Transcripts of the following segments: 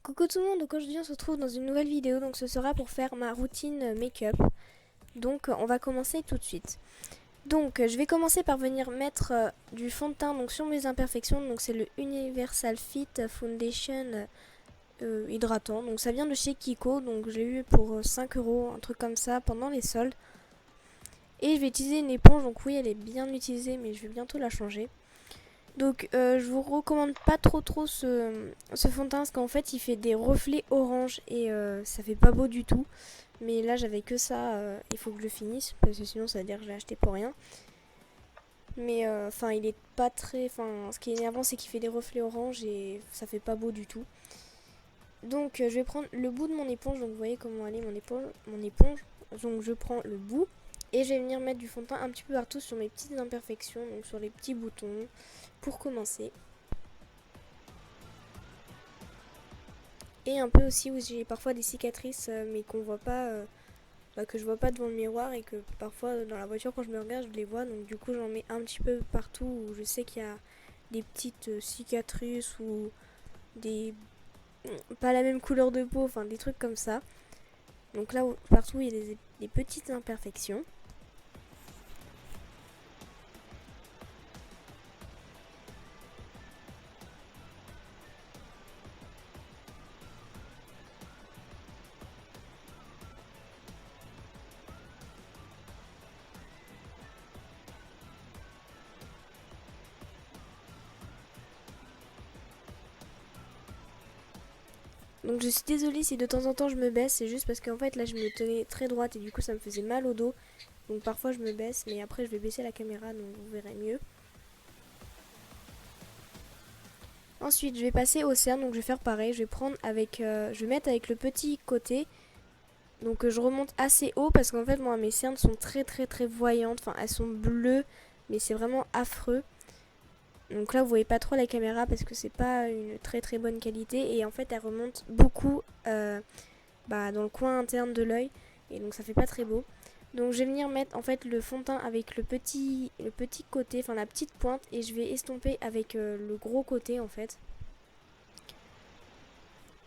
Coucou tout le monde, donc aujourd'hui on se retrouve dans une nouvelle vidéo, donc ce sera pour faire ma routine make-up. Donc on va commencer tout de suite. Donc je vais commencer par venir mettre du fond de teint donc sur mes imperfections, donc c'est le Universal Fit Foundation hydratant. Donc ça vient de chez Kiko, donc je l'ai eu pour 5 euros, un truc comme ça pendant les soldes. Et je vais utiliser une éponge, donc oui elle est bien utilisée mais je vais bientôt la changer. Donc je vous recommande pas trop ce fond de teint parce qu'en fait il fait des reflets orange et ça fait pas beau du tout. Mais là j'avais que ça, il faut que je le finisse parce que sinon ça veut dire que je l'ai acheté pour rien. Mais enfin il est pas très... Enfin ce qui est énervant c'est qu'il fait des reflets orange et ça fait pas beau du tout. Donc je vais prendre le bout de mon éponge, donc vous voyez comment elle est mon éponge. Donc je prends le bout et je vais venir mettre du fond de teint un petit peu partout sur mes petites imperfections, donc sur les petits boutons pour commencer. Et un peu aussi où j'ai parfois des cicatrices mais qu'on voit pas, que je vois pas devant le miroir et que parfois dans la voiture quand je me regarde je les vois, donc du coup j'en mets un petit peu partout où je sais qu'il y a des petites cicatrices ou des pas la même couleur de peau, enfin des trucs comme ça. Donc là partout il y a des petites imperfections. Donc je suis désolée si de temps en temps je me baisse, c'est juste parce qu'en fait là je me tenais très droite et du coup ça me faisait mal au dos. Donc parfois je me baisse mais après je vais baisser la caméra donc vous verrez mieux. Ensuite, je vais passer au cerne, donc je vais faire pareil. Je vais prendre avec, je vais mettre avec le petit côté. Donc je remonte assez haut parce qu'en fait moi mes cernes sont très voyantes. Enfin elles sont bleues, mais c'est vraiment affreux. Donc là vous voyez pas trop la caméra parce que c'est pas une très bonne qualité et en fait elles remontent beaucoup dans le coin interne de l'œil et donc ça fait pas très beau. Donc je vais venir mettre en fait le fond de teint avec le petit côté, enfin la petite pointe et je vais estomper avec le gros côté en fait.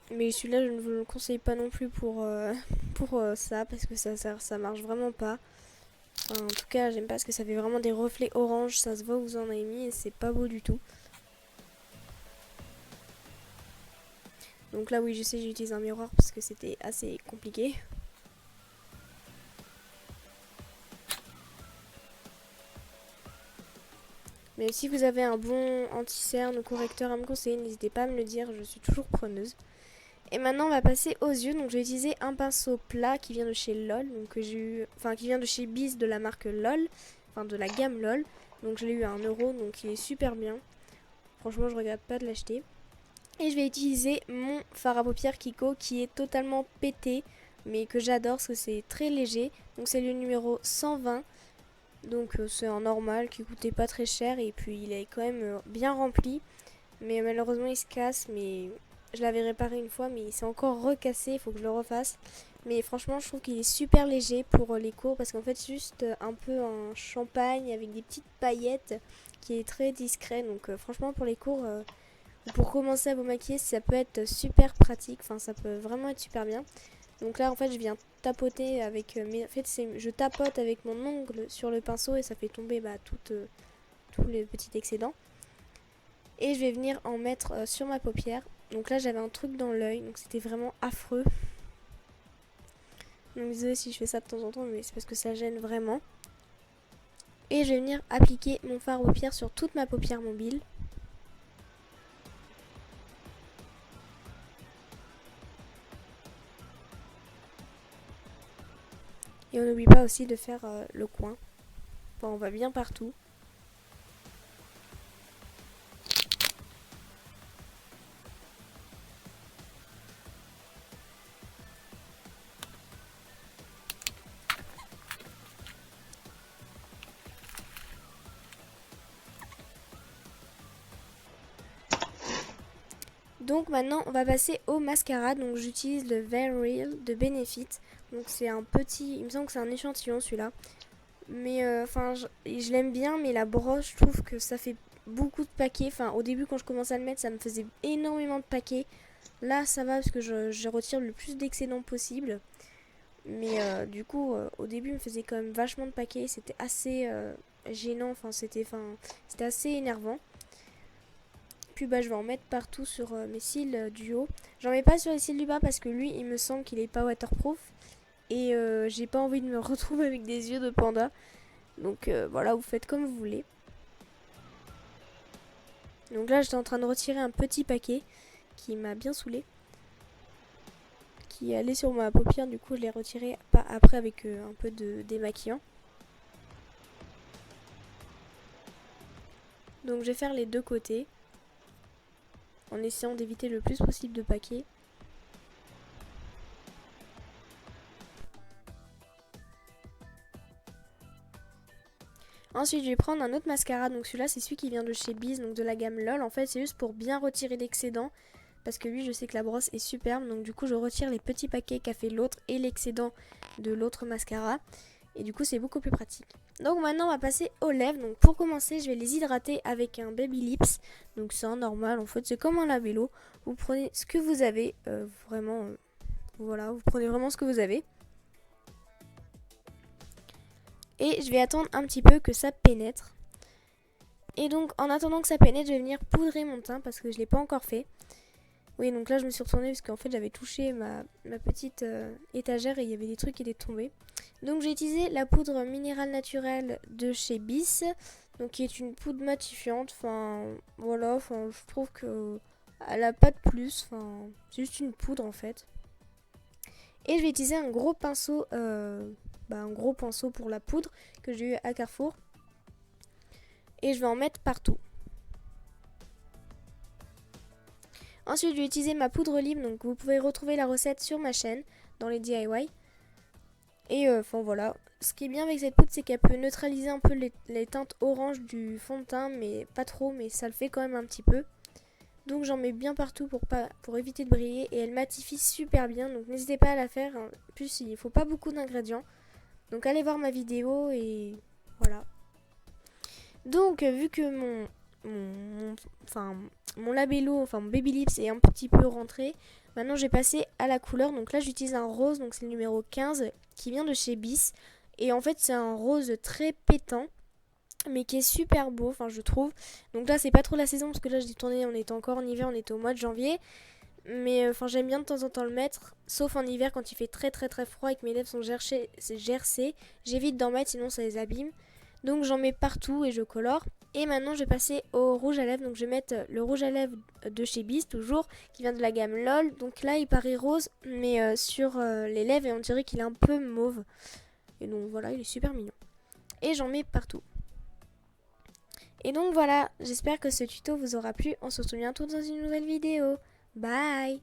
Mais celui-là, je ne vous le conseille pas non plus pour ça, parce que ça marche vraiment pas. Enfin, en tout cas, j'aime pas parce que ça fait vraiment des reflets orange, ça se voit où vous en avez mis et c'est pas beau du tout. Donc là, oui, je sais, j'ai utilisé un miroir parce que c'était assez compliqué. Mais si vous avez un bon anti-cerne ou correcteur à me conseiller, n'hésitez pas à me le dire, je suis toujours preneuse. Et maintenant, on va passer aux yeux. Donc, je vais utiliser un pinceau plat qui vient de chez LOL, donc que j'ai eu, enfin qui vient de chez Bis de la marque LOL, enfin de la gamme LOL. Donc, je l'ai eu à 1 euro, donc il est super bien. Franchement, je regrette pas de l'acheter. Et je vais utiliser mon fard à paupières Kiko qui est totalement pété, mais que j'adore parce que c'est très léger. Donc, c'est le numéro 120. Donc, c'est un normal qui coûtait pas très cher et puis il est quand même bien rempli. Mais malheureusement il se casse, mais je l'avais réparé une fois mais il s'est encore recassé, il faut que je le refasse. Mais franchement je trouve qu'il est super léger pour les cours parce qu'en fait c'est juste un peu un champagne avec des petites paillettes qui est très discret. Donc franchement pour les cours ou pour commencer à vous maquiller ça peut être super pratique, enfin ça peut vraiment être super bien. Donc là en fait je viens tapoter avec en fait je tapote avec mon ongle sur le pinceau et ça fait tomber tous les petits excédents. Et je vais venir en mettre sur ma paupière. Donc là j'avais un truc dans l'œil, donc c'était vraiment affreux. Donc désolé si je fais ça de temps en temps, mais c'est parce que ça gêne vraiment. Et je vais venir appliquer mon fard à paupières sur toute ma paupière mobile. Et on n'oublie pas aussi de faire le coin. Enfin, on va bien partout. Donc maintenant on va passer au mascara. Donc j'utilise le Very Real de Benefit. Donc c'est un petit, il me semble que c'est un échantillon celui-là. Mais je l'aime bien, mais la broche, je trouve que ça fait beaucoup de paquets. Enfin, au début, quand je commençais à le mettre, ça me faisait énormément de paquets. Là ça va parce que je retire le plus d'excédent possible. Mais du coup au début il me faisait quand même vachement de paquets. C'était assez gênant, c'était assez énervant. Puis bah je vais en mettre partout sur mes cils du haut. J'en mets pas sur les cils du bas parce que lui il me semble qu'il est pas waterproof. Et j'ai pas envie de me retrouver avec des yeux de panda. Donc voilà, vous faites comme vous voulez. Donc là j'étais en train de retirer un petit paquet qui m'a bien saoulé, qui allait sur ma paupière, du coup je l'ai retiré après avec un peu de démaquillant. Donc je vais faire les deux côtés en essayant d'éviter le plus possible de paquets. Ensuite je vais prendre un autre mascara, donc celui-là c'est celui qui vient de chez Biz, donc de la gamme LOL. En fait c'est juste pour bien retirer l'excédent, parce que lui je sais que la brosse est superbe, donc du coup je retire les petits paquets qu'a fait l'autre et l'excédent de l'autre mascara. Et du coup c'est beaucoup plus pratique. Donc maintenant on va passer aux lèvres. Donc pour commencer je vais les hydrater avec un Baby Lips. Donc c'est un normal en fait, c'est comme un labello. Vous prenez ce que vous avez, voilà, vous prenez vraiment ce que vous avez. Et je vais attendre un petit peu que ça pénètre. Et donc en attendant que ça pénètre je vais venir poudrer mon teint parce que je ne l'ai pas encore fait. Oui, donc là je me suis retournée parce qu'en fait j'avais touché ma petite étagère et il y avait des trucs qui étaient tombés. Donc j'ai utilisé la poudre minérale naturelle de chez Bis, donc qui est une poudre matifiante. Enfin voilà, je trouve que elle a pas de plus. Enfin c'est juste une poudre en fait. Et je vais utiliser un gros pinceau, pour la poudre que j'ai eu à Carrefour. Et je vais en mettre partout. Ensuite, je vais utiliser ma poudre libre. Donc, vous pouvez retrouver la recette sur ma chaîne, dans les DIY. Et voilà. Ce qui est bien avec cette poudre, c'est qu'elle peut neutraliser un peu les teintes orange du fond de teint, mais pas trop, mais ça le fait quand même un petit peu. Donc, j'en mets bien partout pour éviter de briller. Et elle matifie super bien. Donc, n'hésitez pas à la faire. En plus, il ne faut pas beaucoup d'ingrédients. Donc, allez voir ma vidéo et voilà. Donc, vu que mon labello, enfin mon Baby Lips est un petit peu rentré, maintenant j'ai passé à la couleur. Donc là j'utilise un rose, donc c'est le numéro 15 qui vient de chez Bis. Et en fait c'est un rose très pétant, mais qui est super beau, enfin je trouve. Donc là c'est pas trop la saison parce que là je l'ai tourné, on était encore en hiver, on était au mois de janvier. Mais j'aime bien de temps en temps le mettre, sauf en hiver quand il fait très très très froid et que mes lèvres sont gercées. J'évite d'en mettre sinon ça les abîme. Donc j'en mets partout et je colore. Et maintenant je vais passer au rouge à lèvres. Donc je vais mettre le rouge à lèvres de chez Bis toujours, qui vient de la gamme LOL. Donc là il paraît rose, mais sur les lèvres et on dirait qu'il est un peu mauve. Et donc voilà, il est super mignon. Et j'en mets partout. Et donc voilà, j'espère que ce tuto vous aura plu. On se retrouve bientôt dans une nouvelle vidéo. Bye!